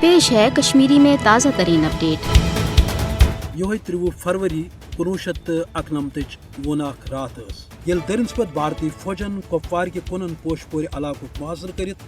پیش ہے کشمیری میں تازہ ترین اپڈیٹ۔ یہ 30 فروری 1991 ووناک رات یل درنسپت بھارتی فوجن کپوار کے کنن پوشپور علاقہ محاصر کرت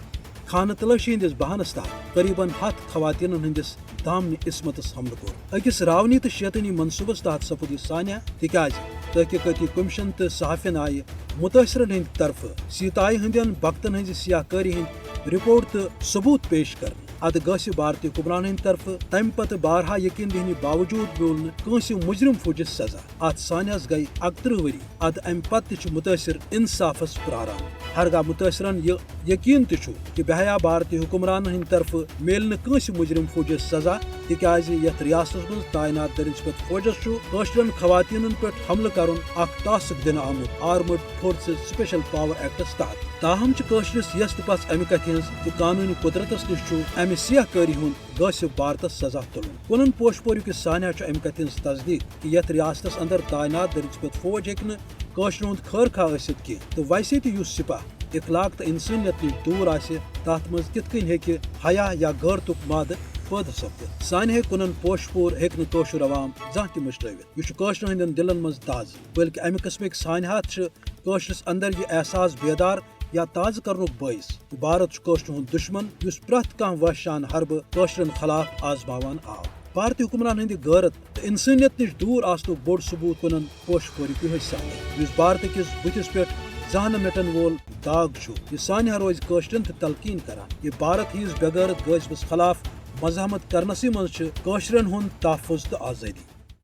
خانہ تلاشی ہندس بہانس تحت قریباً 10 خواتین ہندس دامن عصمتس حملہ کور اکس راونی تو شیطنی منصوبس تحت سپد یہ سانیہ تکیاز تحقیقاتی کمیشن تو صحافین آئی متاثرن ہند طرف سیتائی ہندین بختن ہز سیاہ کاری ہند رپورٹ تو ثبوت پیش کر اد گھ بھارتی حکمران ہند طرف تمہ پتہ بارہا یقین دہنی باوجود میول نہ مجرم فوجس سزا ات سانحس گئی 31 وری اد ام پتہ تہ متاثر انصافس پراران ہرگاہ متاثرن یہ یقین تہ کہ بہیا بھارتی حکمران ہند طرف میل نہ مجرم فوجس سزا تکیاز یتھ ریاستس مز تعینات درنسپت فوجس کاشرن خواتین پہ حملہ کرن اخ ٹاسک دن آمت armed forces special power acts تحت تاہم کاشرس یس تو پس امہ کتھ ہز کہ قانونی قدرتس نش امہ سیاہ کاری ہند غاصب بھارتس سزا تلن کنن پوشپور سانحہ امہ کتھ ہز تصدیق کہ یتھ ریاستس اندر تعینات درنسپت فوج ہیکہ کاشر ہند خیر خواہ ثت کی تو ویسے تہ سپاہ اخلاق تو انسانیت نش دور آسہ تات مز کت کن ہیکہ حیا یا غیرتک مادہ پید سپدت سانحہ کنن پوشپور ہیکہ کاشر عوام زانہ تہ مشرٲوِتھ یہ کاشر ہندین دلن مز تاز بلکہ امہ قسمک سانحات کاشرس اندر یہ احساس بیدار یا تازہ کرنک باعث بھارت کاشر ہند دشمن اس پرت کھانا وحشان حربہ کاشرن خلاف آزماوان آو بھارتی حکمران ہند غیرت تو انسانیت نش دور آسنک بوڑ ثبوت کنن پوشپورک یہ سانحہ اس بھارت کس بتس پہ زانہ مٹن وول داغ یہ سانحہ روز کاشرن تہ تلقین کران یہ بھارت ہز بغیرت غاصبس خلاف مزاحمت کرنس مز کاشرن ہند تحفظ تو آزادی